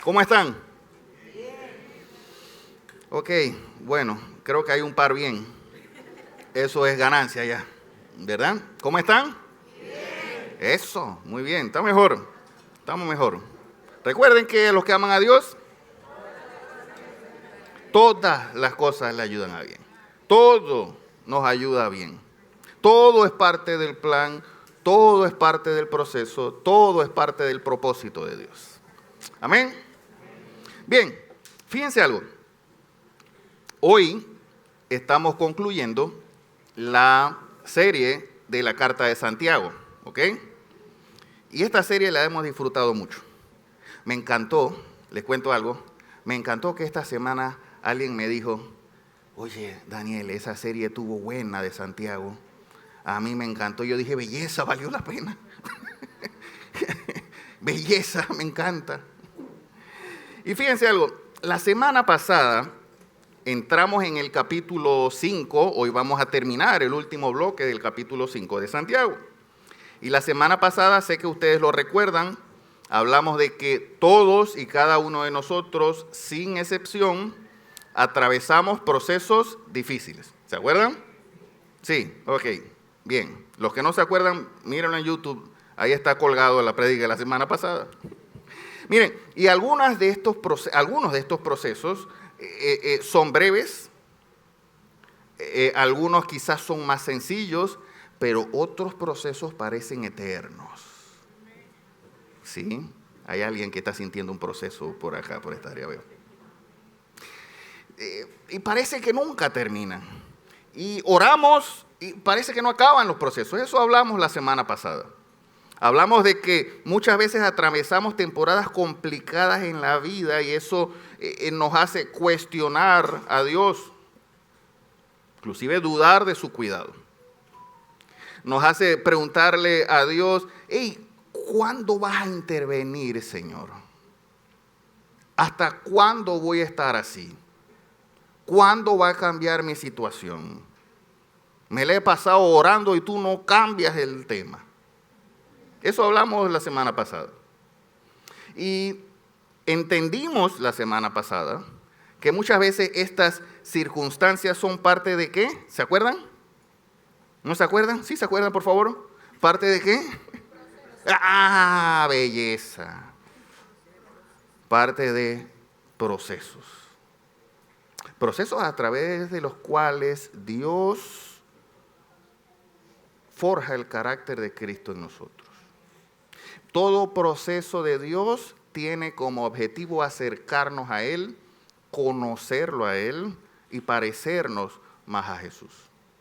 ¿Cómo están? Ok, bueno, creo que hay un par bien. Eso es ganancia ya, ¿verdad? ¿Cómo están? Eso, muy bien, está mejor. Estamos mejor. Recuerden que los que aman a Dios, todas las cosas le ayudan a bien. Todo nos ayuda a bien. Todo es parte del plan, todo es parte del proceso, todo es parte del propósito de Dios. Amén. Bien, fíjense algo. Hoy estamos concluyendo la serie de la Carta de Santiago, ¿ok? Y esta serie la hemos disfrutado mucho. Me encantó, les cuento algo, me encantó que esta semana alguien me dijo, oye, Daniel, esa serie estuvo buena de Santiago. A mí me encantó. Yo dije, belleza, valió la pena. Belleza, me encanta. Y fíjense algo, la semana pasada entramos en el capítulo 5, hoy vamos a terminar el último bloque del capítulo 5 de Santiago. Y la semana pasada, sé que ustedes lo recuerdan, hablamos de que todos y cada uno de nosotros, sin excepción, atravesamos procesos difíciles. ¿Se acuerdan? Sí, ok, bien. Los que no se acuerdan, mírenlo en YouTube, ahí está colgado la prédica de la semana pasada. Miren, y algunos de estos procesos son breves, algunos quizás son más sencillos, pero otros procesos parecen eternos. ¿Sí? Hay alguien que está sintiendo un proceso por acá, por esta área, veo. Y parece que nunca terminan. Y oramos y parece que no acaban los procesos. Eso hablamos la semana pasada. Hablamos de que muchas veces atravesamos temporadas complicadas en la vida y eso nos hace cuestionar a Dios, inclusive dudar de su cuidado. Nos hace preguntarle a Dios, hey, ¿cuándo vas a intervenir, Señor? ¿Hasta cuándo voy a estar así? ¿Cuándo va a cambiar mi situación? Me la he pasado orando y tú no cambias el tema. Eso hablamos la semana pasada. Y entendimos la semana pasada que muchas veces estas circunstancias son parte de ¿qué? ¿Se acuerdan? ¿No se acuerdan? ¿Sí se acuerdan, por favor? ¿Parte de qué? ¡Ah, belleza! Parte de procesos. Procesos a través de los cuales Dios forja el carácter de Cristo en nosotros. Todo proceso de Dios tiene como objetivo acercarnos a Él, conocerlo a Él y parecernos más a Jesús.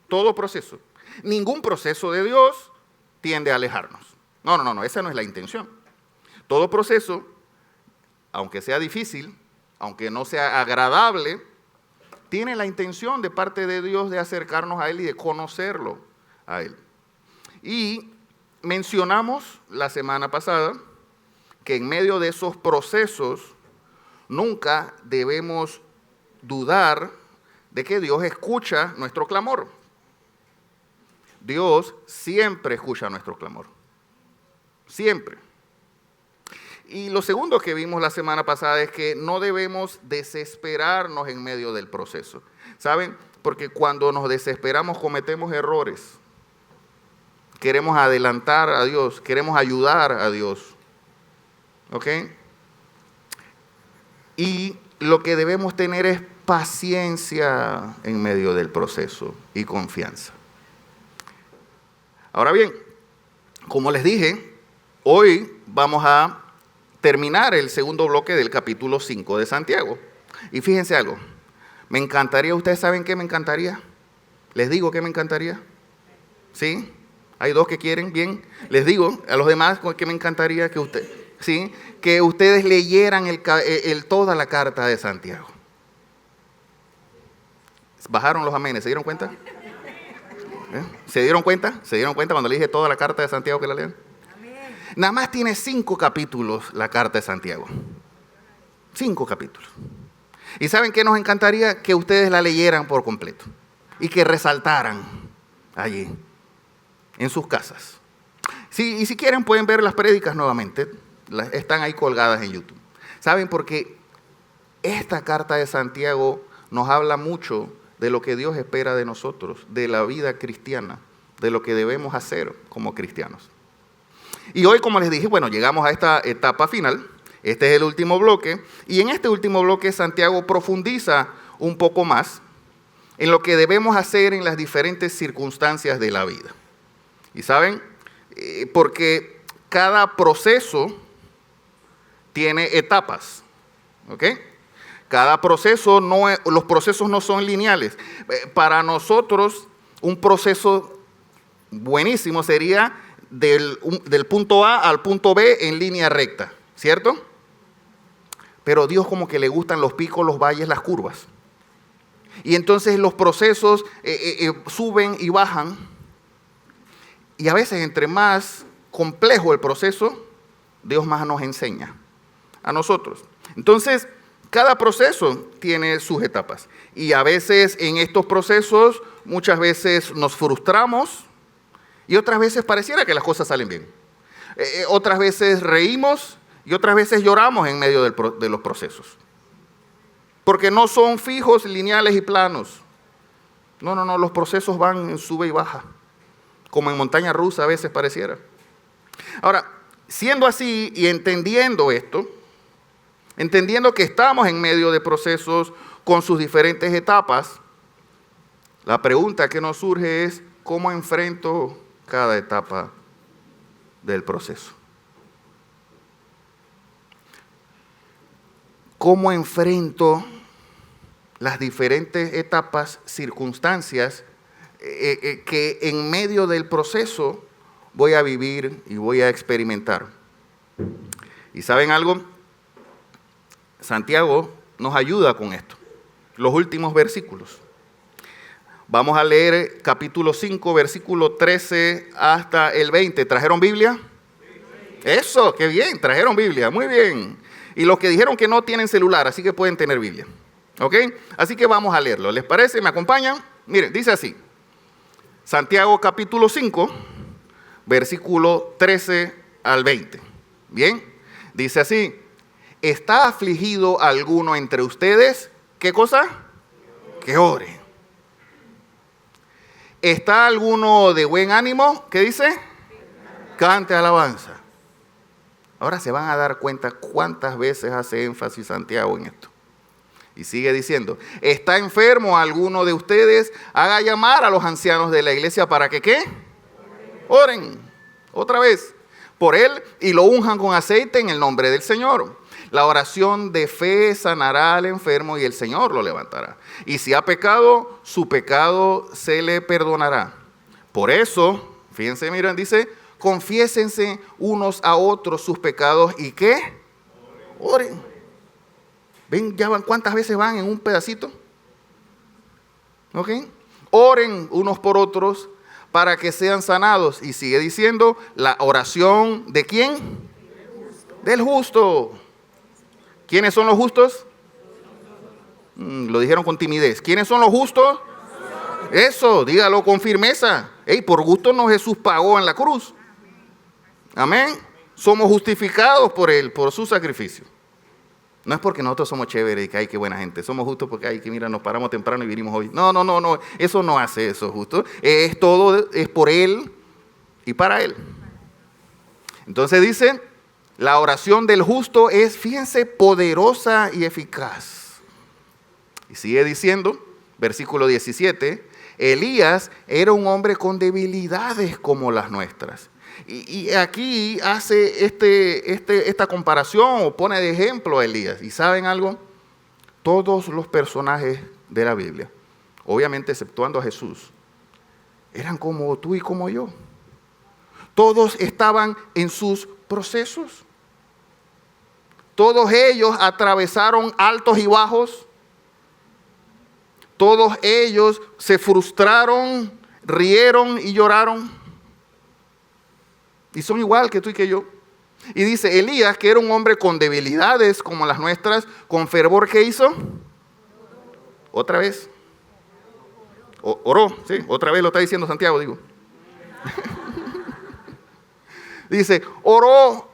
Todo proceso. Ningún proceso de Dios tiende a alejarnos. No, esa no es la intención. Todo proceso, aunque sea difícil, aunque no sea agradable, tiene la intención de parte de Dios de acercarnos a Él y de conocerlo a Él. Y mencionamos la semana pasada que en medio de esos procesos nunca debemos dudar de que Dios escucha nuestro clamor. Dios siempre escucha nuestro clamor. Siempre. Y lo segundo que vimos la semana pasada es que no debemos desesperarnos en medio del proceso. ¿Saben? Porque cuando nos desesperamos cometemos errores. Queremos adelantar a Dios, queremos ayudar a Dios. ¿Ok? Y lo que debemos tener es paciencia en medio del proceso y confianza. Ahora bien, como les dije, hoy vamos a terminar el segundo bloque del capítulo 5 de Santiago. Y fíjense algo, me encantaría, ¿ustedes saben qué me encantaría? ¿Les digo qué me encantaría? ¿Sí? Hay dos que quieren, bien. Les digo a los demás que me encantaría que ustedes leyeran toda la carta de Santiago. Bajaron los amenes, ¿se dieron cuenta? ¿Se dieron cuenta? ¿Se dieron cuenta cuando le dije toda la carta de Santiago que la lean? Amén. Nada más tiene 5 capítulos la carta de Santiago. 5 capítulos. ¿Y saben qué nos encantaría? Que ustedes la leyeran por completo y que resaltaran allí, en sus casas. Sí, y si quieren pueden ver las prédicas nuevamente, están ahí colgadas en YouTube. ¿Saben? Porque esta carta de Santiago nos habla mucho de lo que Dios espera de nosotros, de la vida cristiana, de lo que debemos hacer como cristianos. Y hoy, como les dije, bueno, llegamos a esta etapa final. Este es el último bloque. Y en este último bloque, Santiago profundiza un poco más en lo que debemos hacer en las diferentes circunstancias de la vida. Y saben, porque cada proceso tiene etapas, ¿ok? Cada proceso, los procesos no son lineales. Para nosotros, un proceso buenísimo sería del punto A al punto B en línea recta, ¿cierto? Pero a Dios como que le gustan los picos, los valles, las curvas. Y entonces los procesos suben y bajan. Y a veces entre más complejo el proceso, Dios más nos enseña a nosotros. Entonces, cada proceso tiene sus etapas. Y a veces en estos procesos, muchas veces nos frustramos y otras veces pareciera que las cosas salen bien. Otras veces reímos y otras veces lloramos en medio de los procesos. Porque no son fijos, lineales y planos. No, los procesos van en sube y baja. Como en montaña rusa a veces pareciera. Ahora, siendo así y entendiendo esto, entendiendo que estamos en medio de procesos con sus diferentes etapas, la pregunta que nos surge es, ¿cómo enfrento cada etapa del proceso? ¿Cómo enfrento las diferentes etapas, circunstancias que en medio del proceso voy a vivir y voy a experimentar? ¿Y saben algo? Santiago nos ayuda con esto. Los últimos versículos. Vamos a leer capítulo 5, versículo 13 hasta el 20. ¿Trajeron Biblia? Eso, qué bien, trajeron Biblia, muy bien. Y los que dijeron que no tienen celular, así que pueden tener Biblia. ¿Ok? Así que vamos a leerlo. ¿Les parece? ¿Me acompañan? Miren, dice así. Santiago capítulo 5, versículo 13 al 20. Bien, dice así. ¿Está afligido alguno entre ustedes? ¿Qué cosa? Que ore. ¿Está alguno de buen ánimo? ¿Qué dice? Cante alabanza. Ahora se van a dar cuenta cuántas veces hace énfasis Santiago en esto. Y sigue diciendo, ¿está enfermo alguno de ustedes? Haga llamar a los ancianos de la iglesia para que ¿qué? Oren. Otra vez. Por él y lo unjan con aceite en el nombre del Señor. La oración de fe sanará al enfermo y el Señor lo levantará. Y si ha pecado, su pecado se le perdonará. Por eso, fíjense, miren, dice, confiésense unos a otros sus pecados y ¿qué? Oren. ¿Ven? ¿Ya van cuántas veces van en un pedacito? ¿Ok? Oren unos por otros para que sean sanados. Y sigue diciendo, la oración ¿de quién? Del justo. ¿Quiénes son los justos? Lo dijeron con timidez. ¿Quiénes son los justos? Eso, dígalo con firmeza. Por gusto no Jesús pagó en la cruz. Amén. Somos justificados por Él, por su sacrificio. No es porque nosotros somos chéveres y que hay que buena gente. Somos justos porque hay que, mira, nos paramos temprano y vinimos hoy. No. Eso no hace eso justo. Es por Él y para Él. Entonces dice, la oración del justo es, fíjense, poderosa y eficaz. Y sigue diciendo, versículo 17, Elías era un hombre con debilidades como las nuestras. Y aquí hace esta comparación o pone de ejemplo a Elías. ¿Y saben algo? Todos los personajes de la Biblia, obviamente exceptuando a Jesús, eran como tú y como yo. Todos estaban en sus procesos. Todos ellos atravesaron altos y bajos. Todos ellos se frustraron, rieron y lloraron. Y son igual que tú y que yo. Y dice Elías, que era un hombre con debilidades como las nuestras, con fervor, ¿qué hizo? Otra vez. Oró, sí, otra vez lo está diciendo Santiago, digo. Dice, oró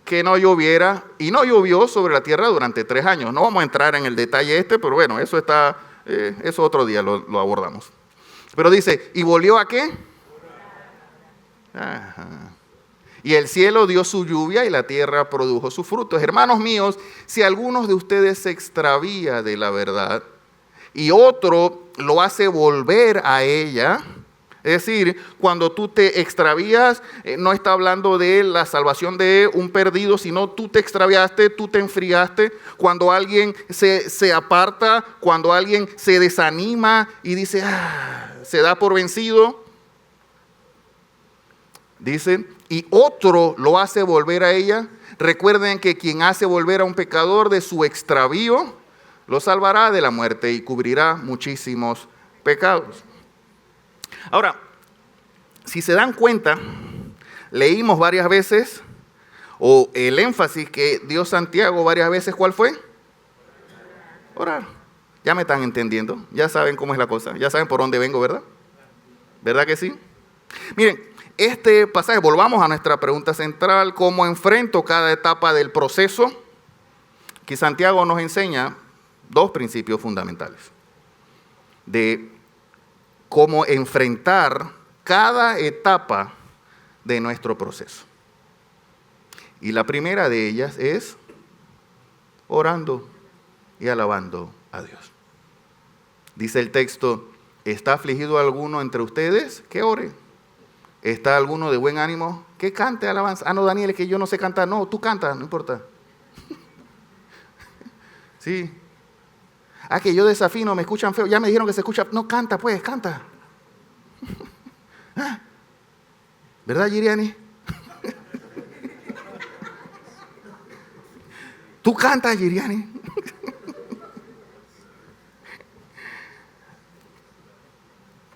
que no lloviera, y no llovió sobre la tierra durante 3 años. No vamos a entrar en el detalle pero bueno, eso otro día lo abordamos. Pero dice, ¿y volvió a qué? Ajá. Y el cielo dio su lluvia y la tierra produjo sus frutos. Hermanos míos, si alguno de ustedes se extravía de la verdad y otro lo hace volver a ella, es decir, cuando tú te extravías, no está hablando de la salvación de un perdido, sino tú te extraviaste, tú te enfriaste. Cuando alguien se aparta, cuando alguien se desanima y dice, se da por vencido, dice, y otro lo hace volver a ella. Recuerden que quien hace volver a un pecador de su extravío, lo salvará de la muerte y cubrirá muchísimos pecados. Ahora, si se dan cuenta, leímos varias veces, o el énfasis que dio Santiago varias veces, ¿cuál fue? Orar. Ya me están entendiendo, ya saben cómo es la cosa, ya saben por dónde vengo, ¿verdad? ¿Verdad que sí? Miren, este pasaje, volvamos a nuestra pregunta central, ¿cómo enfrento cada etapa del proceso? Que Santiago nos enseña 2 principios fundamentales de cómo enfrentar cada etapa de nuestro proceso. Y la primera de ellas es orando y alabando a Dios. Dice el texto, ¿está afligido alguno entre ustedes? Que ore. ¿Está alguno de buen ánimo? Que cante alabanza. No, Daniel, es que yo no sé cantar. No, tú canta, no importa. Sí. Que yo desafino, me escuchan feo. Ya me dijeron que se escucha. No, canta pues, canta. ¿Verdad, Giriani? Tú cantas, Giriani.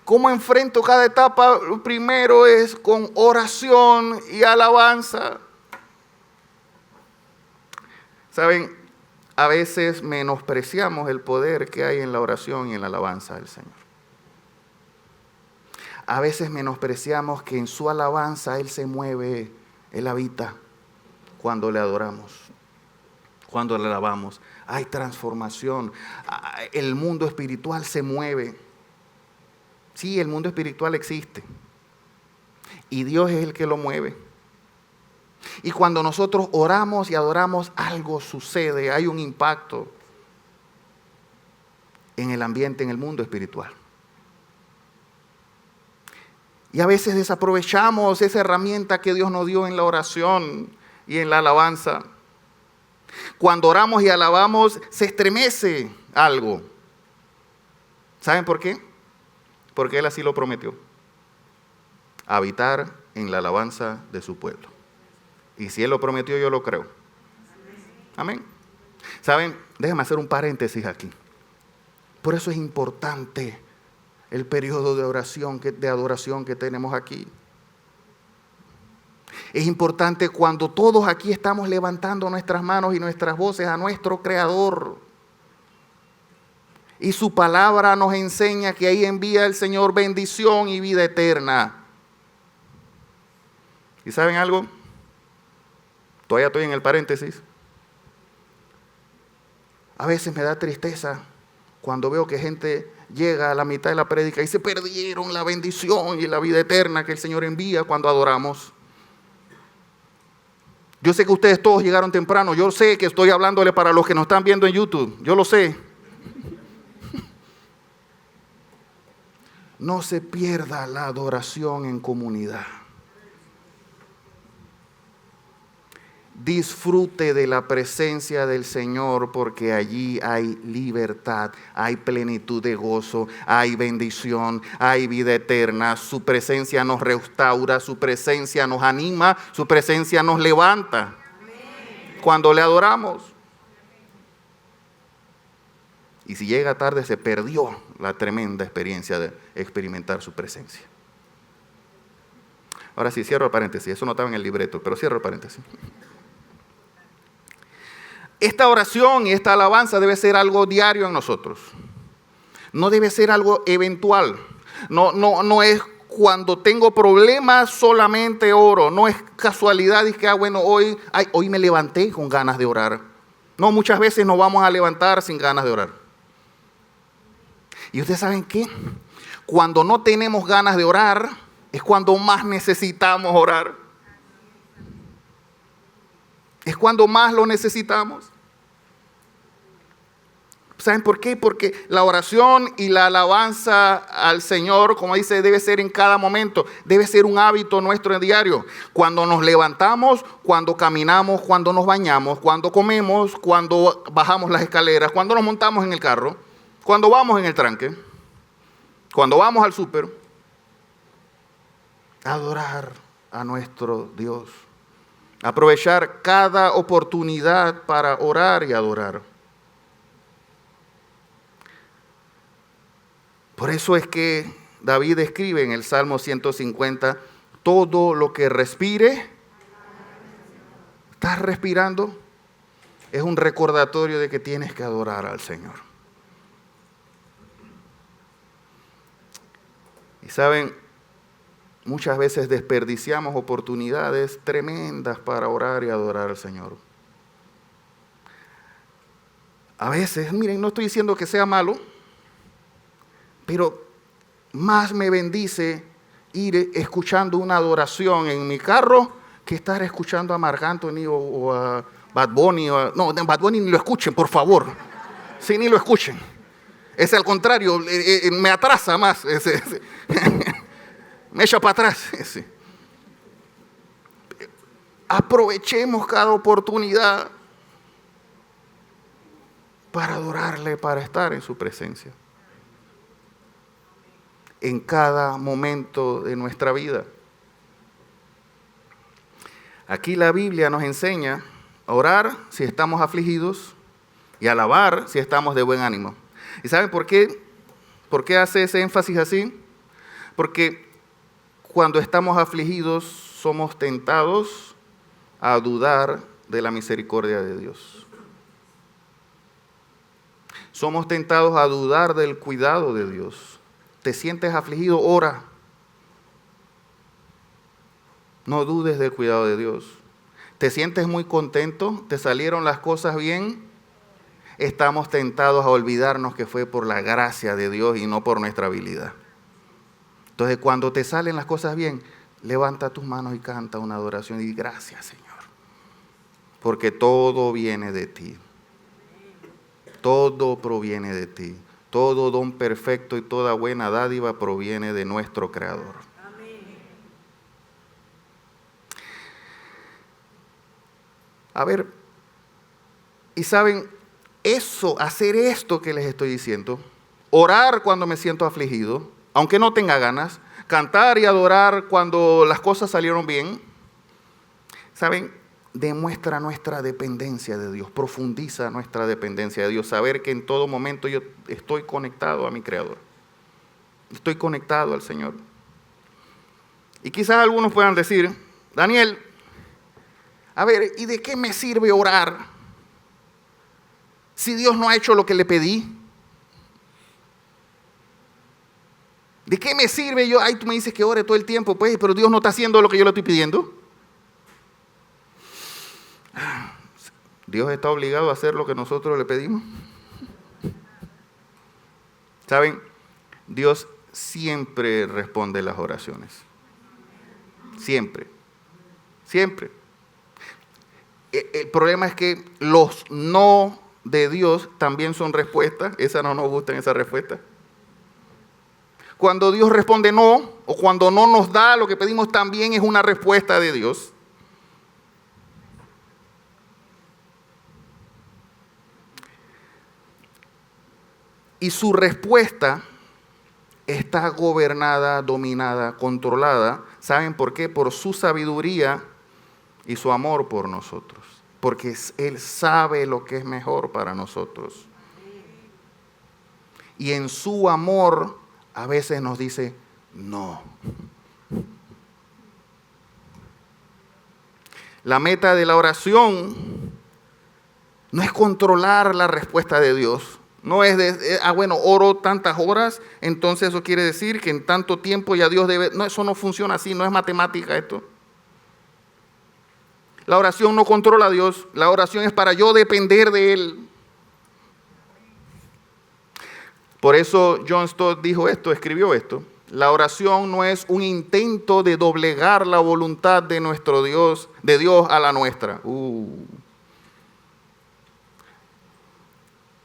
¿Cómo enfrento cada etapa? Primero es con oración y alabanza. Saben, a veces menospreciamos el poder que hay en la oración y en la alabanza del Señor. A veces menospreciamos que en su alabanza Él se mueve, Él habita cuando le adoramos, cuando le alabamos. Hay transformación, el mundo espiritual se mueve. Sí, el mundo espiritual existe y Dios es el que lo mueve. Y cuando nosotros oramos y adoramos, algo sucede, hay un impacto en el ambiente, en el mundo espiritual. Y a veces desaprovechamos esa herramienta que Dios nos dio en la oración y en la alabanza. Cuando oramos y alabamos, se estremece algo. ¿Saben por qué? Porque Él así lo prometió. Habitar en la alabanza de su pueblo. Y si Él lo prometió, yo lo creo. Amén. ¿Saben? Déjenme hacer un paréntesis aquí. Por eso es importante el periodo de oración, de adoración que tenemos aquí. Es importante cuando todos aquí estamos levantando nuestras manos y nuestras voces a nuestro Creador. Y su palabra nos enseña que ahí envía el Señor bendición y vida eterna. ¿Y saben algo? Todavía estoy en el paréntesis. A veces me da tristeza cuando veo que gente llega a la mitad de la prédica y se perdieron la bendición y la vida eterna que el Señor envía cuando adoramos. Yo sé que ustedes todos llegaron temprano. Yo sé que estoy hablándole para los que nos están viendo en YouTube. Yo lo sé. No se pierda la adoración en comunidad. Disfrute de la presencia del Señor porque allí hay libertad, hay plenitud de gozo, hay bendición, hay vida eterna. Su presencia nos restaura, su presencia nos anima, su presencia nos levanta cuando le adoramos. Y si llega tarde, se perdió la tremenda experiencia de experimentar su presencia. Ahora sí, cierro el paréntesis. Eso no estaba en el libreto, pero cierro el paréntesis. Esta oración y esta alabanza debe ser algo diario en nosotros. No debe ser algo eventual. No es cuando tengo problemas solamente oro. No es casualidad y que, bueno, hoy me levanté con ganas de orar. No, muchas veces nos vamos a levantar sin ganas de orar. ¿Y ustedes saben qué? Cuando no tenemos ganas de orar, es cuando más necesitamos orar. Es cuando más lo necesitamos. ¿Saben por qué? Porque la oración y la alabanza al Señor, como dice, debe ser en cada momento. Debe ser un hábito nuestro en diario. Cuando nos levantamos, cuando caminamos, cuando nos bañamos, cuando comemos, cuando bajamos las escaleras, cuando nos montamos en el carro, cuando vamos en el tranque, cuando vamos al súper. Adorar a nuestro Dios. Aprovechar cada oportunidad para orar y adorar. Por eso es que David escribe en el Salmo 150, todo lo que respire, ¿estás respirando? Es un recordatorio de que tienes que adorar al Señor. Y saben, muchas veces desperdiciamos oportunidades tremendas para orar y adorar al Señor. A veces, miren, no estoy diciendo que sea malo, pero más me bendice ir escuchando una adoración en mi carro que estar escuchando a Marc Anthony o a Bad Bunny. No, Bad Bunny ni lo escuchen, por favor. Sí, ni lo escuchen. Es al contrario, me atrasa más. Me echa para atrás. Aprovechemos cada oportunidad para adorarle, para estar en su presencia. En cada momento de nuestra vida. Aquí la Biblia nos enseña a orar si estamos afligidos y a alabar si estamos de buen ánimo. ¿Y saben por qué? ¿Por qué hace ese énfasis así? Porque cuando estamos afligidos somos tentados a dudar de la misericordia de Dios. Somos tentados a dudar del cuidado de Dios. ¿Te sientes afligido? Ora. No dudes del cuidado de Dios. ¿Te sientes muy contento? ¿Te salieron las cosas bien? Estamos tentados a olvidarnos que fue por la gracia de Dios y no por nuestra habilidad. Entonces, cuando te salen las cosas bien, levanta tus manos y canta una adoración y di gracias, Señor. Porque todo viene de ti. Todo proviene de ti. Todo don perfecto y toda buena dádiva proviene de nuestro Creador. Amén. A ver, y saben, hacer esto que les estoy diciendo, orar cuando me siento afligido, aunque no tenga ganas, cantar y adorar cuando las cosas salieron bien, ¿saben? Demuestra nuestra dependencia de Dios, profundiza nuestra dependencia de Dios, saber que en todo momento yo estoy conectado a mi Creador, estoy conectado al Señor. Y quizás algunos puedan decir, Daniel, a ver, ¿y de qué me sirve orar si Dios no ha hecho lo que le pedí? ¿De qué me sirve yo? Ay, tú me dices que ore todo el tiempo, pues, pero Dios no está haciendo lo que yo le estoy pidiendo. Dios está obligado a hacer lo que nosotros le pedimos. ¿Saben? Dios siempre responde las oraciones. Siempre. Siempre. El problema es que los no de Dios también son respuestas. Esa no nos gustan, esa respuesta. Cuando Dios responde no, o cuando no nos da lo que pedimos, también es una respuesta de Dios. Y su respuesta está gobernada, dominada, controlada. ¿Saben por qué? Por su sabiduría y su amor por nosotros. Porque Él sabe lo que es mejor para nosotros. Y en su amor a veces nos dice no. La meta de la oración no es controlar la respuesta de Dios. No es bueno, oro tantas horas, entonces eso quiere decir que en tanto tiempo ya Dios debe. No, eso no funciona así, no es matemática esto. La oración no controla a Dios, la oración es para yo depender de Él. Por eso John Stott escribió esto. La oración no es un intento de doblegar la voluntad de nuestro Dios, de Dios a la nuestra.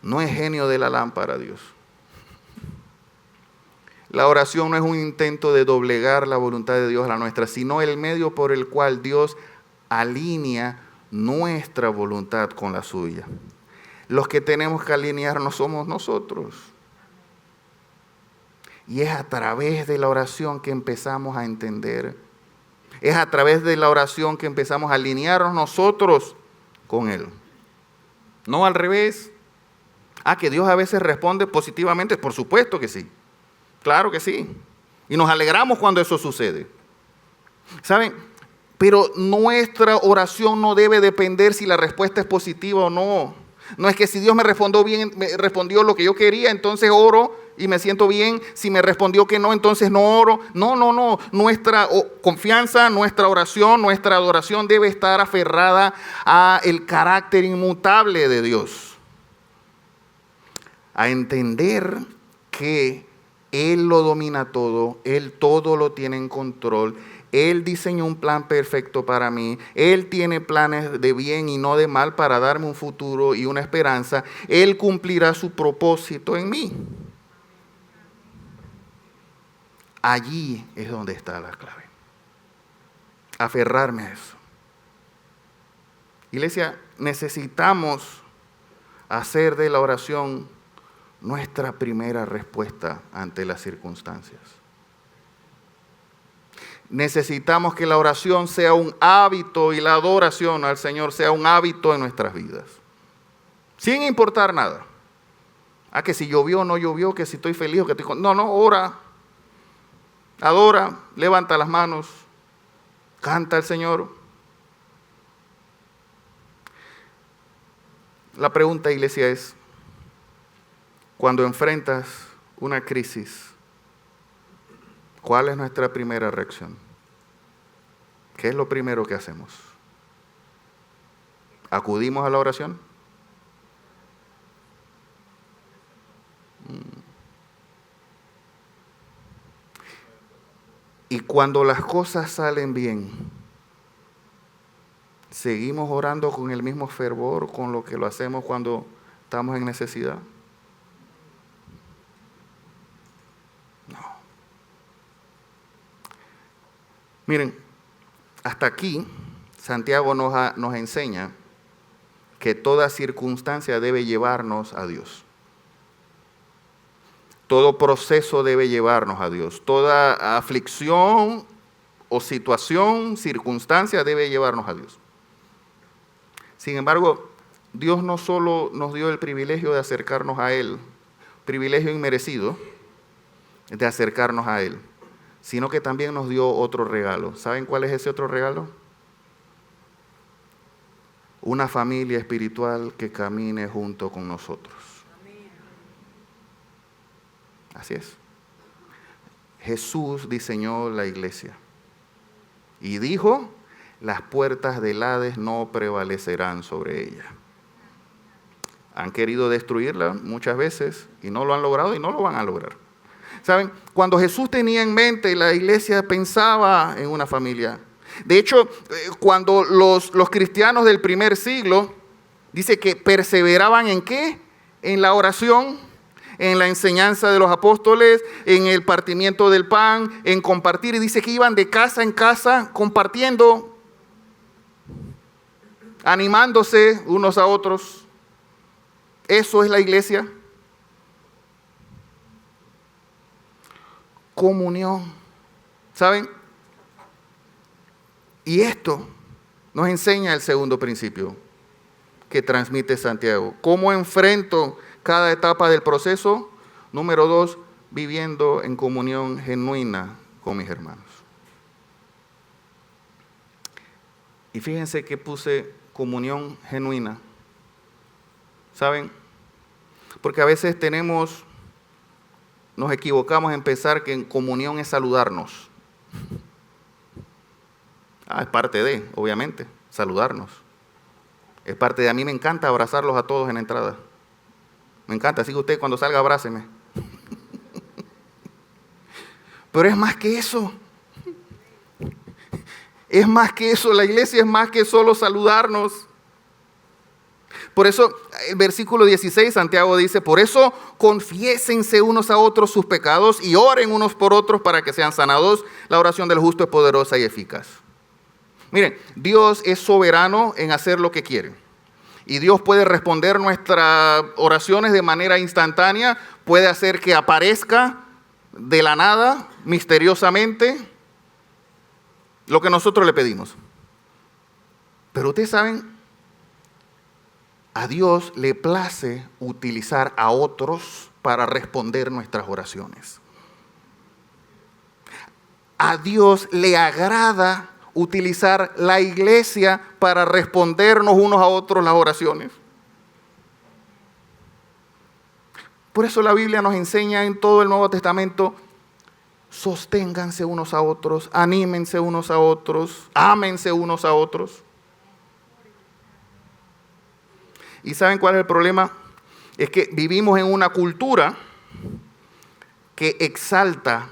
No es genio de la lámpara, Dios. La oración no es un intento de doblegar la voluntad de Dios a la nuestra, sino el medio por el cual Dios alinea nuestra voluntad con la suya. Los que tenemos que alinearnos somos nosotros. Y es a través de la oración que empezamos a entender. Es a través de la oración que empezamos a alinearnos nosotros con Él. No al revés. Que Dios a veces responde positivamente, por supuesto que sí. Claro que sí. Y nos alegramos cuando eso sucede. ¿Saben? Pero nuestra oración no debe depender si la respuesta es positiva o no. No es que si Dios me respondió bien, me respondió lo que yo quería, entonces oro y me siento bien. Si me respondió que no, entonces no oro. No. Nuestra confianza, nuestra oración, nuestra adoración debe estar aferrada al carácter inmutable de Dios. A entender que Él lo domina todo, Él todo lo tiene en control, Él diseñó un plan perfecto para mí, Él tiene planes de bien y no de mal para darme un futuro y una esperanza, Él cumplirá su propósito en mí. Allí es donde está la clave. Aferrarme a eso. Iglesia, necesitamos hacer de la oración nuestra primera respuesta ante las circunstancias. Necesitamos que la oración sea un hábito y la adoración al Señor sea un hábito en nuestras vidas. Sin importar nada. Que si llovió o no llovió, que si estoy feliz o que estoy... No, ora. Adora, levanta las manos, canta al Señor. La pregunta, iglesia, es: cuando enfrentas una crisis, ¿cuál es nuestra primera reacción? ¿Qué es lo primero que hacemos? ¿Acudimos a la oración? Y cuando las cosas salen bien, ¿seguimos orando con el mismo fervor con lo que lo hacemos cuando estamos en necesidad? Miren, hasta aquí Santiago nos enseña que toda circunstancia debe llevarnos a Dios. Todo proceso debe llevarnos a Dios. Toda aflicción o situación, circunstancia debe llevarnos a Dios. Sin embargo, Dios no solo nos dio el privilegio de acercarnos a Él, privilegio inmerecido de acercarnos a Él, sino que también nos dio otro regalo. ¿Saben cuál es ese otro regalo? Una familia espiritual que camine junto con nosotros. Así es. Jesús diseñó la iglesia y dijo: las puertas del Hades no prevalecerán sobre ella. Han querido destruirla muchas veces y no lo han logrado y no lo van a lograr. ¿Saben? Cuando Jesús tenía en mente, la iglesia pensaba en una familia. De hecho, cuando los cristianos del primer siglo, dice que perseveraban ¿en qué? En la oración, en la enseñanza de los apóstoles, en el partimiento del pan, en compartir. Y dice que iban de casa en casa compartiendo, animándose unos a otros. Eso es la iglesia. Comunión. ¿Saben? Y esto nos enseña el segundo principio que transmite Santiago. ¿Cómo enfrento cada etapa del proceso? Número 2, viviendo en comunión genuina con mis hermanos. Y fíjense que puse comunión genuina. ¿Saben? Porque a veces nos equivocamos en pensar que en comunión es saludarnos. Es parte de, obviamente, saludarnos. Es parte de, a mí me encanta abrazarlos a todos en la entrada. Me encanta, así que usted cuando salga abráceme. Pero es más que eso. Es más que eso, la iglesia es más que solo saludarnos. Por eso, el versículo 16, Santiago dice, por eso confiésense unos a otros sus pecados y oren unos por otros para que sean sanados. La oración del justo es poderosa y eficaz. Miren, Dios es soberano en hacer lo que quiere. Y Dios puede responder nuestras oraciones de manera instantánea, puede hacer que aparezca de la nada, misteriosamente, lo que nosotros le pedimos. Pero ustedes saben, a Dios le place utilizar a otros para responder nuestras oraciones. A Dios le agrada utilizar la iglesia para respondernos unos a otros las oraciones. Por eso la Biblia nos enseña en todo el Nuevo Testamento, sosténganse unos a otros, anímense unos a otros, ámense unos a otros. ¿Y saben cuál es el problema? Es que vivimos en una cultura que exalta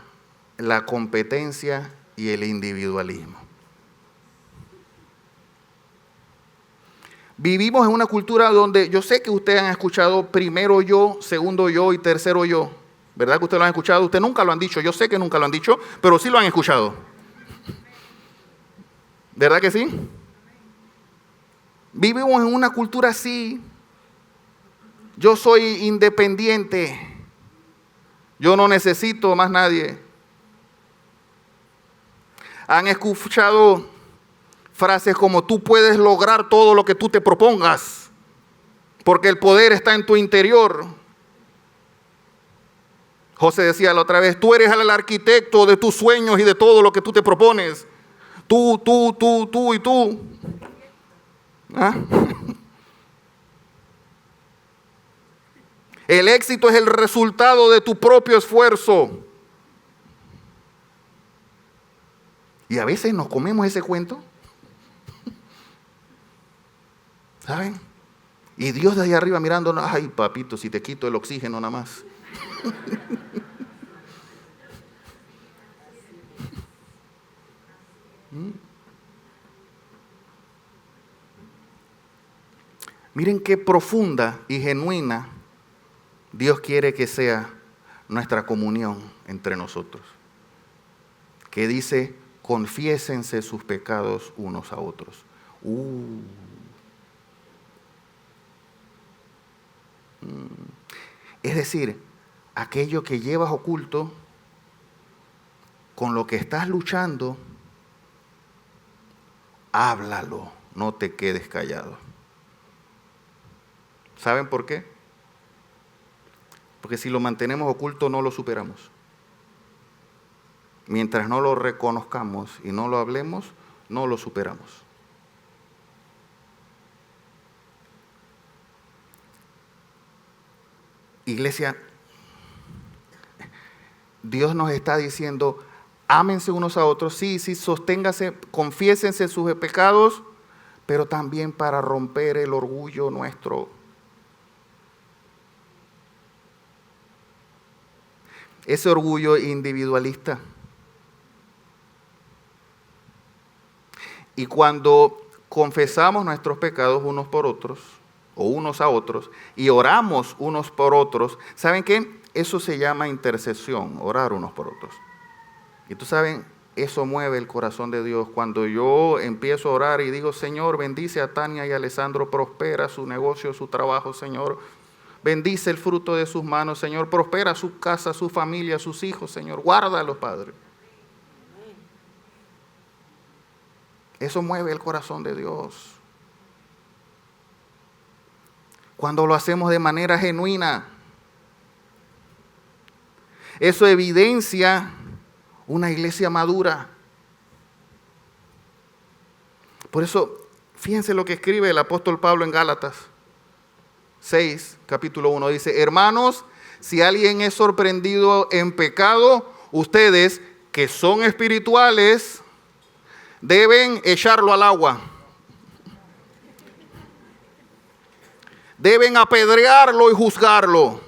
la competencia y el individualismo. Vivimos en una cultura donde yo sé que ustedes han escuchado primero yo, segundo yo y tercero yo. ¿Verdad que ustedes lo han escuchado? Ustedes nunca lo han dicho, yo sé que nunca lo han dicho, pero sí lo han escuchado. ¿Verdad que sí? Vivimos en una cultura así. Yo soy independiente. Yo no necesito más nadie. Han escuchado frases como tú puedes lograr todo lo que tú te propongas, porque el poder está en tu interior. José decía la otra vez, tú eres el arquitecto de tus sueños y de todo lo que tú te propones. Tú y tú. ¿Ah? El éxito es el resultado de tu propio esfuerzo. Y a veces nos comemos ese cuento. ¿Saben? Y Dios de ahí arriba mirándonos, ay papito, si te quito el oxígeno nada más. Miren qué profunda y genuina Dios quiere que sea nuestra comunión entre nosotros. Que dice, confiésense sus pecados unos a otros. Es decir, aquello que llevas oculto, con lo que estás luchando, háblalo, no te quedes callado. ¿Saben por qué? Porque si lo mantenemos oculto no lo superamos. Mientras no lo reconozcamos y no lo hablemos, no lo superamos. Iglesia, Dios nos está diciendo, ámense unos a otros, sí, sosténganse, confiésense sus pecados, pero también para romper el orgullo nuestro. Ese orgullo individualista. Y cuando confesamos nuestros pecados unos por otros, o unos a otros, y oramos unos por otros, ¿saben qué? Eso se llama intercesión, orar unos por otros. Y tú saben, eso mueve el corazón de Dios. Cuando yo empiezo a orar y digo, Señor, bendice a Tania y a Alessandro, prospera su negocio, su trabajo, Señor. Bendice el fruto de sus manos, Señor. Prospera su casa, su familia, sus hijos, Señor. Guárdalos, Padre. Eso mueve el corazón de Dios. Cuando lo hacemos de manera genuina, eso evidencia una iglesia madura. Por eso, fíjense lo que escribe el apóstol Pablo en Gálatas. 6, capítulo 1, dice: hermanos, si alguien es sorprendido en pecado, ustedes que son espirituales deben echarlo al agua. Deben apedrearlo y juzgarlo.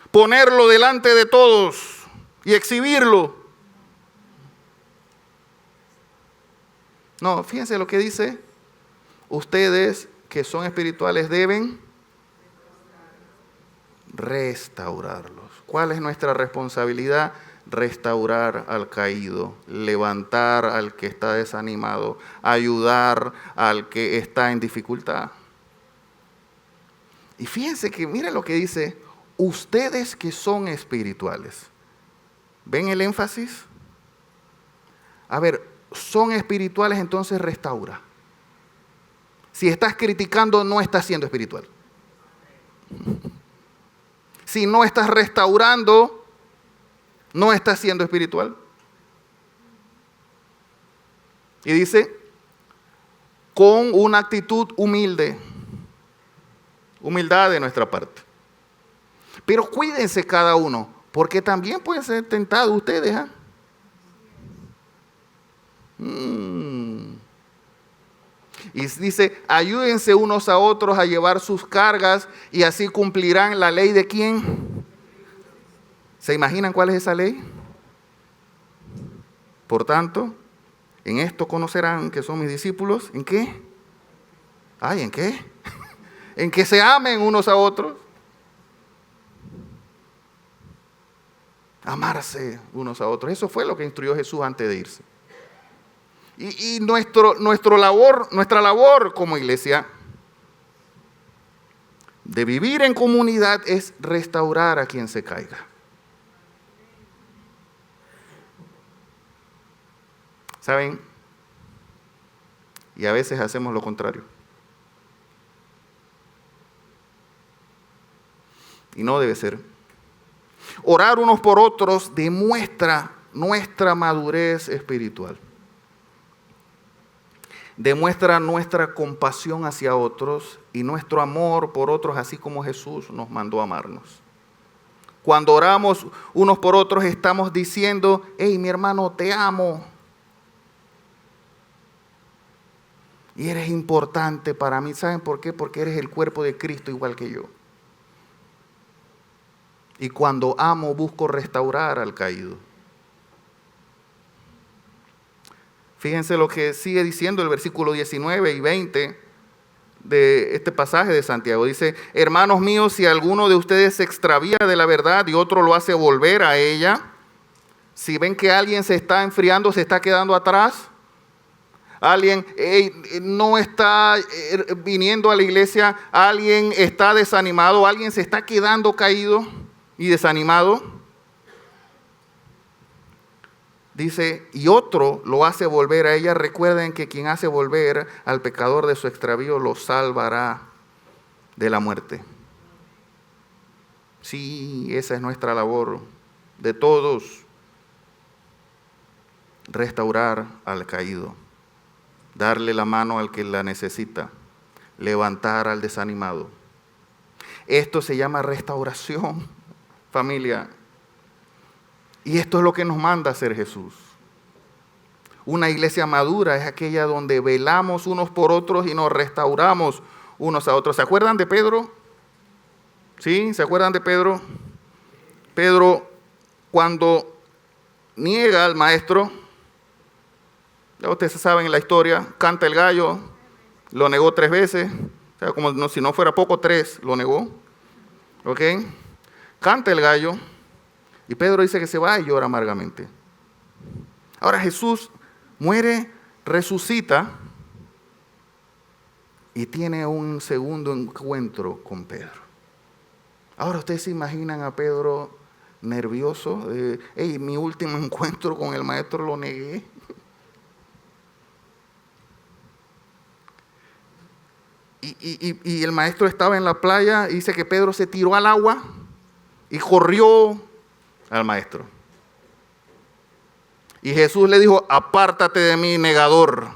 Ponerlo delante de todos y exhibirlo. No, fíjense lo que dice. Ustedes que son espirituales deben restaurarlos. ¿Cuál es nuestra responsabilidad? Restaurar al caído, levantar al que está desanimado, ayudar al que está en dificultad. Y fíjense que mira lo que dice: ustedes que son espirituales. ¿Ven el énfasis? A ver, son espirituales, entonces restaura. Si estás criticando, no estás siendo espiritual. Si no estás restaurando, no estás siendo espiritual. Y dice, con una actitud humilde. Humildad de nuestra parte. Pero cuídense cada uno, porque también pueden ser tentados ustedes. Y dice, ayúdense unos a otros a llevar sus cargas y así cumplirán la ley de ¿quién? ¿Se imaginan cuál es esa ley? Por tanto, en esto conocerán que son mis discípulos. ¿En qué? Ay, ¿en qué? En que se amen unos a otros. Amarse unos a otros. Eso fue lo que instruyó Jesús antes de irse. Y nuestra labor como iglesia de vivir en comunidad es restaurar a quien se caiga. ¿Saben? Y a veces hacemos lo contrario. Y no debe ser. Orar unos por otros demuestra nuestra madurez espiritual. Demuestra nuestra compasión hacia otros y nuestro amor por otros, así como Jesús nos mandó a amarnos. Cuando oramos unos por otros, estamos diciendo: hey, mi hermano, te amo. Y eres importante para mí. ¿Saben por qué? Porque eres el cuerpo de Cristo igual que yo. Y cuando amo, busco restaurar al caído. Fíjense lo que sigue diciendo el versículo 19 y 20 de este pasaje de Santiago. Dice: hermanos míos, si alguno de ustedes se extravía de la verdad y otro lo hace volver a ella, si ven que alguien se está enfriando, se está quedando atrás, alguien no está viniendo a la iglesia, alguien está desanimado, alguien se está quedando caído y desanimado, dice, y otro lo hace volver a ella, recuerden que quien hace volver al pecador de su extravío lo salvará de la muerte. Sí, esa es nuestra labor de todos. Restaurar al caído, darle la mano al que la necesita, levantar al desanimado. Esto se llama restauración, familia. Y esto es lo que nos manda hacer Jesús. Una iglesia madura es aquella donde velamos unos por otros y nos restauramos unos a otros. ¿Se acuerdan de Pedro? ¿Sí? ¿Se acuerdan de Pedro? Pedro, cuando niega al maestro, ya ustedes saben la historia, canta el gallo, lo negó 3 veces, o sea, como si no fuera poco, 3 lo negó. ¿Ok? Canta el gallo. Y Pedro dice que se va y llora amargamente. Ahora Jesús muere, resucita y tiene un segundo encuentro con Pedro. Ahora ustedes se imaginan a Pedro nervioso. Hey, mi último encuentro con el maestro lo negué. Y el maestro estaba en la playa y dice que Pedro se tiró al agua y corrió al maestro. Y Jesús le dijo: apártate de mí, negador.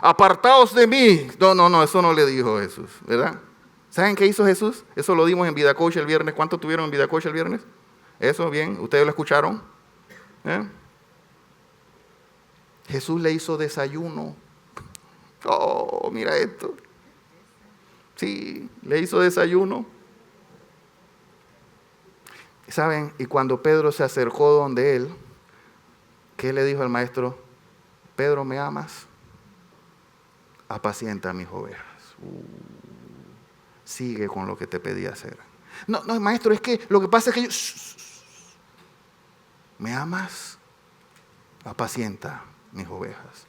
apartaos de mí. No, eso no le dijo Jesús, ¿verdad? ¿Saben qué hizo Jesús? Eso lo dimos en Vida Coach el viernes. ¿Cuántos tuvieron en Vida Coach el viernes? Eso, bien, ¿ustedes lo escucharon? Jesús le hizo desayuno. Oh, mira esto. Sí, le hizo desayuno. ¿Saben? Y cuando Pedro se acercó donde él, ¿qué le dijo al maestro? Pedro, ¿me amas? Apacienta a mis ovejas. Sigue con lo que te pedí hacer. No, maestro, es que lo que pasa es que yo... ¿Me amas? Apacienta mis ovejas.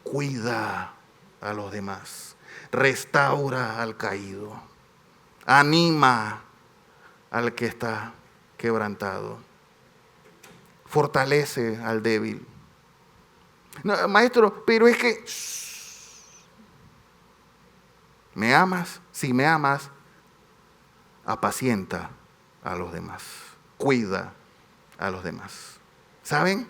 Cuida a los demás. Restaura al caído. Anima al que está quebrantado. Fortalece al débil. No, maestro, pero es que... ¿Me amas? Si me amas, apacienta a los demás. Cuida a los demás. ¿Saben?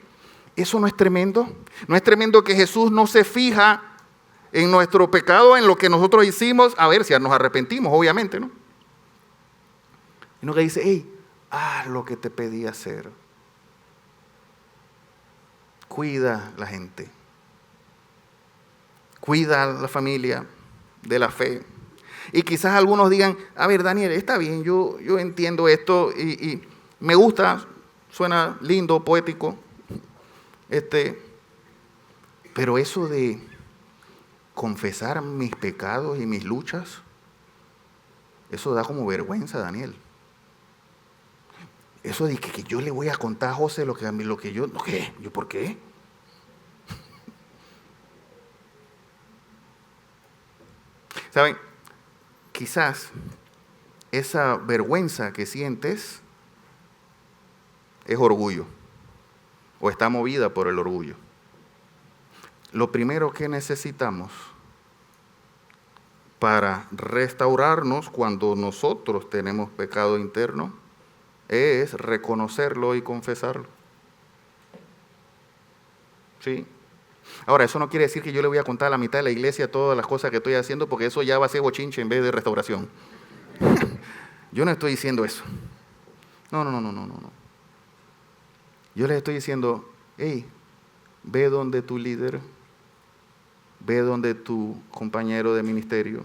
¿Eso no es tremendo? ¿No es tremendo que Jesús no se fija en nuestro pecado, en lo que nosotros hicimos? A ver si nos arrepentimos, obviamente, ¿no? Sino que dice, hey, haz lo que te pedí hacer. Cuida a la gente. Cuida a la familia de la fe. Y quizás algunos digan, a ver, Daniel, está bien, yo entiendo esto y me gusta, suena lindo, poético, pero eso de confesar mis pecados y mis luchas, eso da como vergüenza, Daniel. Eso de que yo le voy a contar a José lo que yo, ¿qué? ¿Yo por qué? ¿Saben? Quizás esa vergüenza que sientes es orgullo o está movida por el orgullo. Lo primero que necesitamos para restaurarnos cuando nosotros tenemos pecado interno es reconocerlo y confesarlo. ¿Sí? Ahora, eso no quiere decir que yo le voy a contar a la mitad de la iglesia todas las cosas que estoy haciendo, porque eso ya va a ser bochinche en vez de restauración. Yo no estoy diciendo eso. No. Yo les estoy diciendo, hey, ve donde tu líder, ve donde tu compañero de ministerio,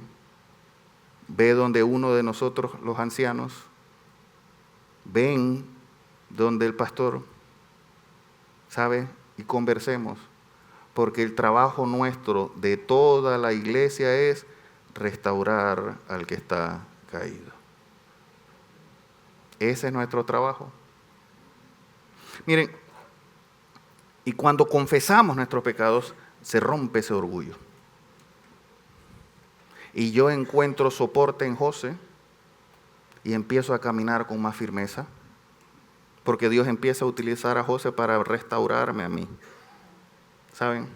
ve donde uno de nosotros, los ancianos, ven donde el pastor, ¿sabe? Y conversemos. Porque el trabajo nuestro de toda la iglesia es restaurar al que está caído. Ese es nuestro trabajo. Miren, y cuando confesamos nuestros pecados, se rompe ese orgullo. Y yo encuentro soporte en José y empiezo a caminar con más firmeza, porque Dios empieza a utilizar a José para restaurarme a mí. ¿Saben?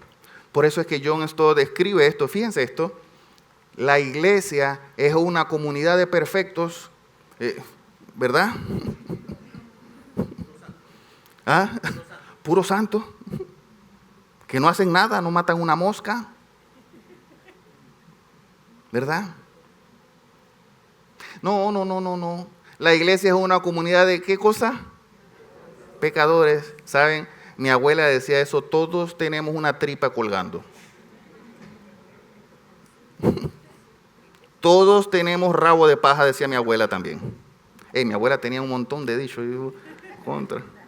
Por eso es que John Stott describe esto. Fíjense esto. La iglesia es una comunidad de perfectos, ¿verdad? ¿Ah? Puros santos, que no hacen nada, no matan una mosca, ¿verdad? No. La iglesia es una comunidad de ¿qué cosa? Pecadores, ¿saben? Mi abuela decía eso, todos tenemos una tripa colgando. Todos tenemos rabo de paja, decía mi abuela también. Mi abuela tenía un montón de dichos.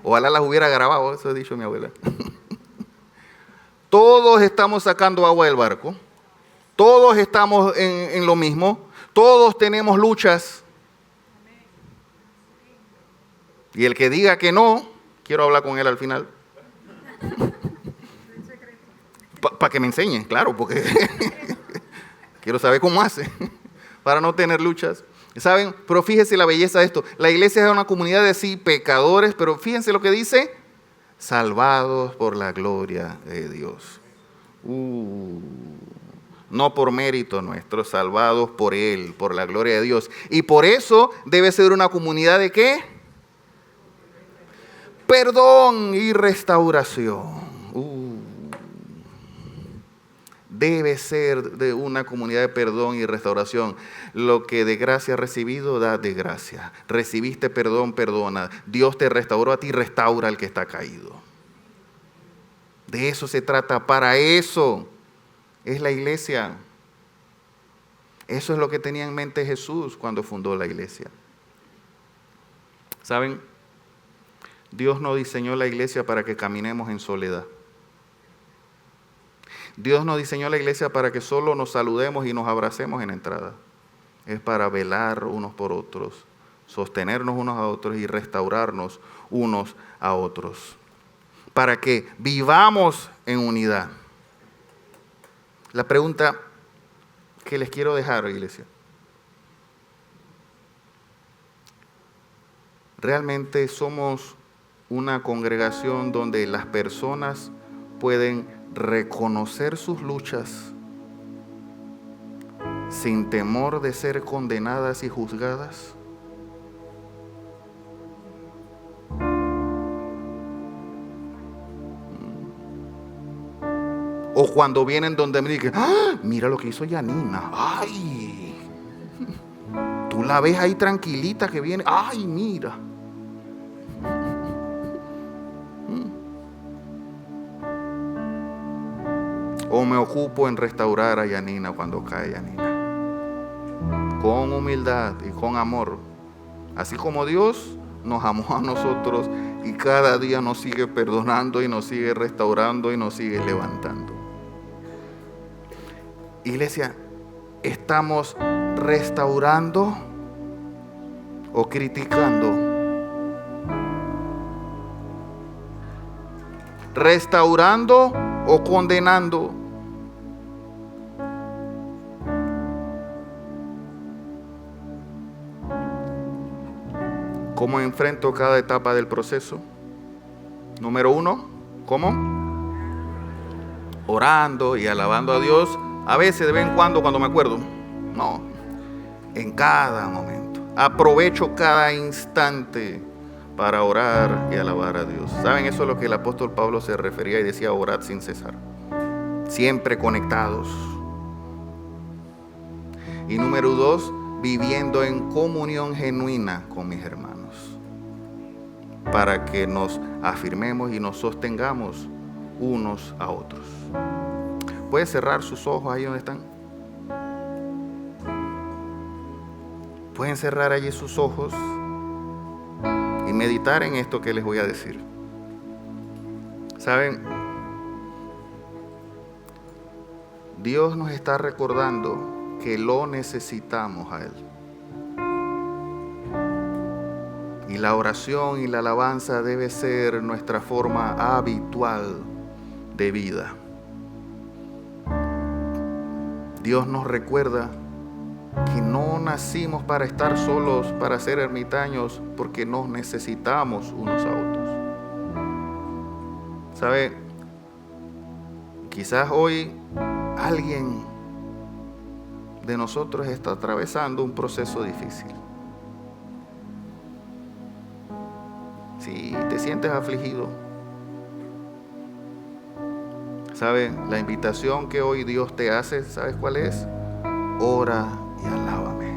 Ojalá las hubiera grabado, eso ha dicho mi abuela. Todos estamos sacando agua del barco. Todos estamos en lo mismo. Todos tenemos luchas. Y el que diga que no, quiero hablar con él al final. Para que me enseñen, claro, porque quiero saber cómo hace para no tener luchas. ¿Saben? Pero fíjense la belleza de esto. La iglesia es una comunidad de sí, pecadores, pero fíjense lo que dice, salvados por la gloria de Dios. No por mérito nuestro, salvados por Él, por la gloria de Dios. Y por eso debe ser una comunidad de ¿qué? Perdón y restauración. debe ser de una comunidad de perdón y restauración. Lo que de gracia has recibido, da de gracia. Recibiste perdón, perdona. Dios te restauró a ti, restaura al que está caído. De eso se trata, para eso es la iglesia. Eso es lo que tenía en mente Jesús cuando fundó la iglesia. ¿Saben? Dios no diseñó la iglesia para que caminemos en soledad. Dios no diseñó la iglesia para que solo nos saludemos y nos abracemos en la entrada. Es para velar unos por otros, sostenernos unos a otros y restaurarnos unos a otros. Para que vivamos en unidad. La pregunta que les quiero dejar, iglesia. ¿Realmente somos una congregación donde las personas pueden reconocer sus luchas sin temor de ser condenadas y juzgadas? O cuando vienen donde me dicen, ¡ah! Mira lo que hizo Yanina. ¡Ay! Tú la ves ahí tranquilita que viene. ¡Ay, mira! O me ocupo en restaurar a Yanina cuando cae Yanina. Con humildad y con amor. Así como Dios nos amó a nosotros y cada día nos sigue perdonando y nos sigue restaurando y nos sigue levantando. Iglesia, ¿estamos restaurando o criticando? ¿Restaurando o condenando? ¿Cómo enfrento cada etapa del proceso? Número 1, ¿cómo? Orando y alabando a Dios. A veces, de vez en cuando me acuerdo. No, en cada momento. Aprovecho cada instante para orar y alabar a Dios. ¿Saben? Eso es lo que el apóstol Pablo se refería y decía: orad sin cesar. Siempre conectados. Y número 2, viviendo en comunión genuina con mis hermanos. Para que nos afirmemos y nos sostengamos unos a otros. ¿Puede cerrar sus ojos ahí donde están? Pueden cerrar allí sus ojos y meditar en esto que les voy a decir. ¿Saben? Dios nos está recordando que lo necesitamos a Él. Y la oración y la alabanza debe ser nuestra forma habitual de vida. Dios nos recuerda que no nacimos para estar solos, para ser ermitaños, porque nos necesitamos unos a otros. ¿Sabe? Quizás hoy alguien de nosotros está atravesando un proceso difícil. Si te sientes afligido, ¿sabe? La invitación que hoy Dios te hace, ¿sabes cuál es? Ora y alábame.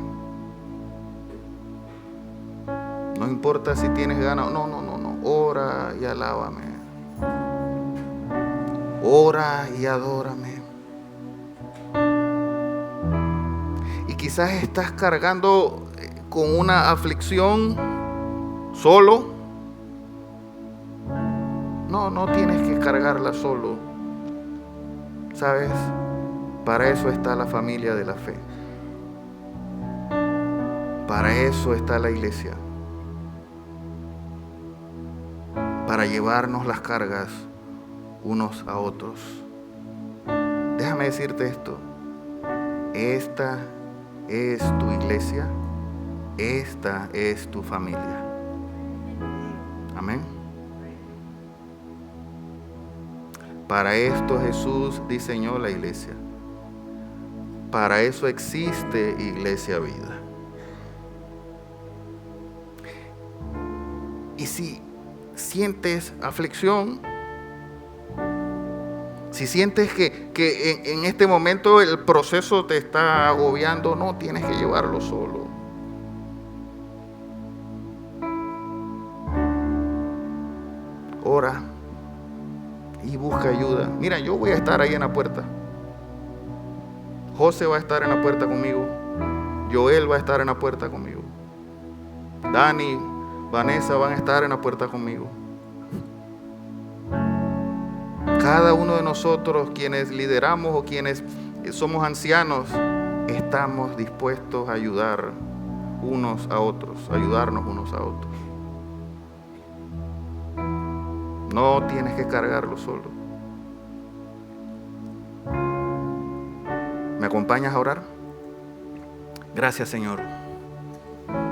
No importa si tienes ganas, no. Ora y alábame. Ora y adórame. Y quizás estás cargando con una aflicción solo. No tienes que cargarla solo. ¿Sabes? Para eso está la familia de la fe. Para eso está la iglesia. Para llevarnos las cargas unos a otros. Déjame decirte esto. Esta es tu iglesia. Esta es tu familia. Amén. Para esto Jesús diseñó la iglesia. Para eso existe Iglesia Vida. Y si sientes aflicción, Si sientes que en este momento el proceso te está agobiando, no tienes que llevarlo solo. Ora y busca ayuda. Mira, yo voy a estar ahí en la puerta. José va a estar en la puerta conmigo. Joel va a estar en la puerta conmigo. Dani, Vanessa van a estar en la puerta conmigo. Cada uno de nosotros, quienes lideramos o quienes somos ancianos, estamos dispuestos a ayudar unos a otros, ayudarnos unos a otros. No tienes que cargarlo solo. ¿Me acompañas a orar? Gracias, Señor,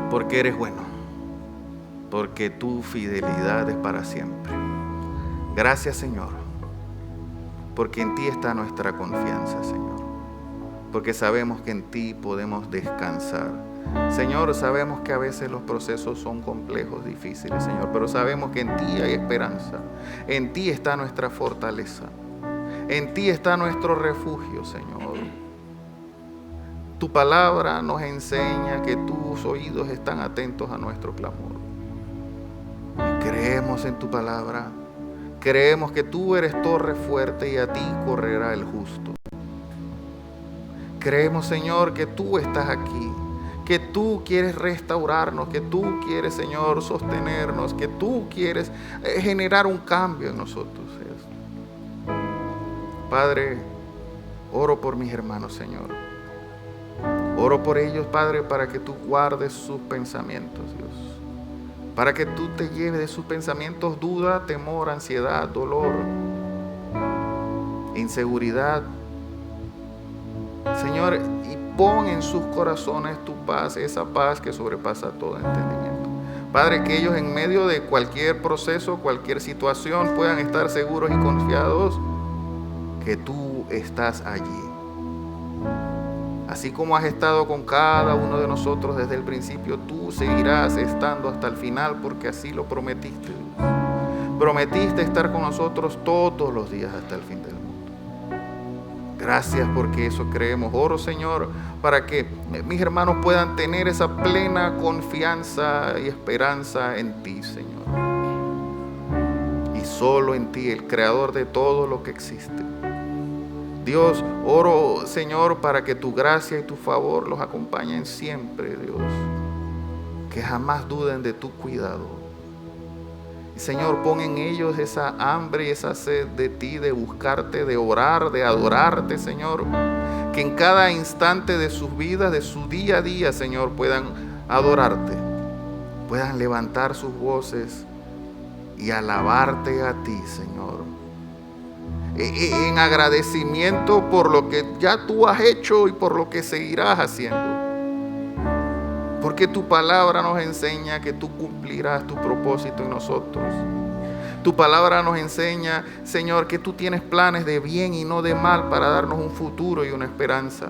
porque eres bueno, porque tu fidelidad es para siempre. Gracias, Señor, porque en ti está nuestra confianza, Señor, porque sabemos que en ti podemos descansar. Señor, sabemos que a veces los procesos son complejos, difíciles, Señor, pero sabemos que en ti hay esperanza. En ti está nuestra fortaleza. En ti está nuestro refugio, Señor. Tu palabra nos enseña que tus oídos están atentos a nuestro clamor. Creemos en tu palabra. Creemos que tú eres torre fuerte y a ti correrá el justo. Creemos, Señor, que tú estás aquí, que tú quieres restaurarnos, que tú quieres, Señor, sostenernos, que tú quieres generar un cambio en nosotros. Padre, oro por mis hermanos, Señor. Oro por ellos, Padre, para que tú guardes sus pensamientos, Dios. Para que tú te lleves de sus pensamientos duda, temor, ansiedad, dolor, inseguridad. Señor, y pon en sus corazones tu paz, esa paz que sobrepasa todo entendimiento. Padre, que ellos en medio de cualquier proceso, cualquier situación, puedan estar seguros y confiados que tú estás allí. Así como has estado con cada uno de nosotros desde el principio, tú seguirás estando hasta el final, porque así lo prometiste, Dios. Prometiste estar con nosotros todos los días hasta el fin del mundo. Gracias, porque eso creemos. Oro, Señor, para que mis hermanos puedan tener esa plena confianza y esperanza en ti, Señor. Y solo en ti, el creador de todo lo que existe. Dios, oro, Señor, para que tu gracia y tu favor los acompañen siempre, Dios. Que jamás duden de tu cuidado. Y, Señor, pon en ellos esa hambre y esa sed de ti, de buscarte, de orar, de adorarte, Señor. Que en cada instante de sus vidas, de su día a día, Señor, puedan adorarte. Puedan levantar sus voces y alabarte a ti, Señor. En agradecimiento por lo que ya tú has hecho y por lo que seguirás haciendo. Porque tu palabra nos enseña que tú cumplirás tu propósito en nosotros. Tu palabra nos enseña, Señor, que tú tienes planes de bien y no de mal para darnos un futuro y una esperanza.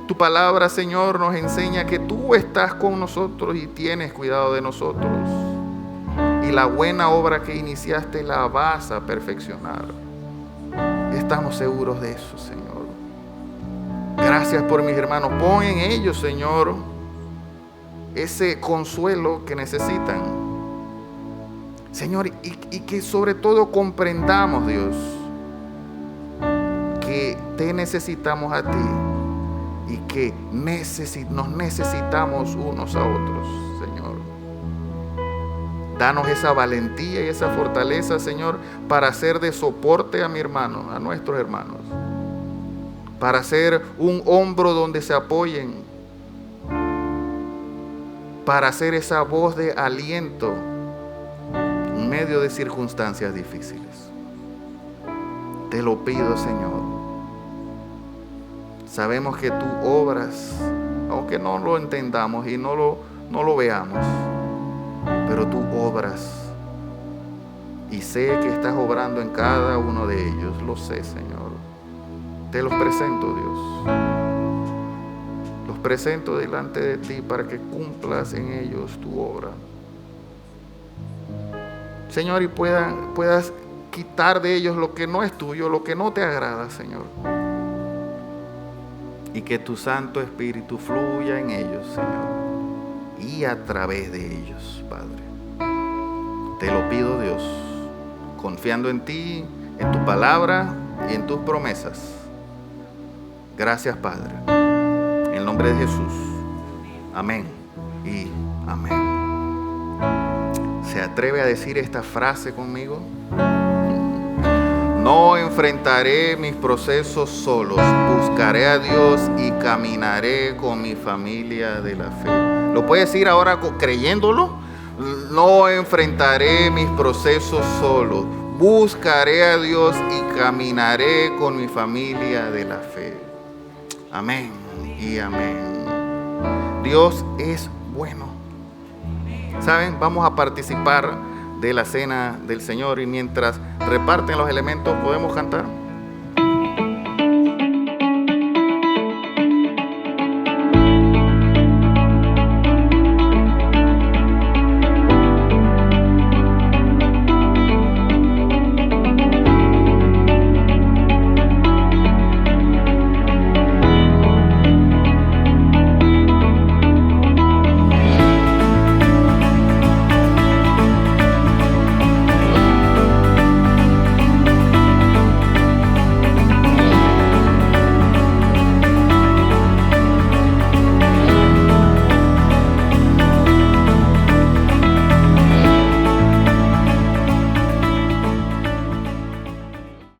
Tu palabra, Señor, nos enseña que tú estás con nosotros y tienes cuidado de nosotros. Y la buena obra que iniciaste la vas a perfeccionar. Estamos seguros de eso, Señor. Gracias por mis hermanos. Pon en ellos, Señor, ese consuelo que necesitan. Señor, y que sobre todo comprendamos, Dios, que te necesitamos a ti y que nos necesitamos unos a otros, Señor. Danos esa valentía y esa fortaleza, Señor, para ser de soporte a mi hermano, a nuestros hermanos. Para ser un hombro donde se apoyen. Para ser esa voz de aliento en medio de circunstancias difíciles. Te lo pido, Señor. Sabemos que tú obras, aunque no lo entendamos y no lo veamos. Pero tú obras y sé que estás obrando en cada uno de ellos, lo sé, Señor. Te los presento, Dios. Los presento delante de ti para que cumplas en ellos tu obra. Señor, y puedas quitar de ellos lo que no es tuyo, lo que no te agrada, Señor. Y que tu Santo Espíritu fluya en ellos, Señor, y a través de ellos, Padre. Te lo pido, Dios, confiando en ti, en tu palabra y en tus promesas. Gracias, Padre. En el nombre de Jesús. Amén y amén. ¿Se atreve a decir esta frase conmigo? No enfrentaré mis procesos solos, buscaré a Dios y caminaré con mi familia de la fe. ¿Lo puedes decir ahora creyéndolo? No enfrentaré mis procesos solos, buscaré a Dios y caminaré con mi familia de la fe. Amén y amén. Dios es bueno. ¿Saben? Vamos a participar de la cena del Señor y mientras reparten los elementos, ¿podemos cantar?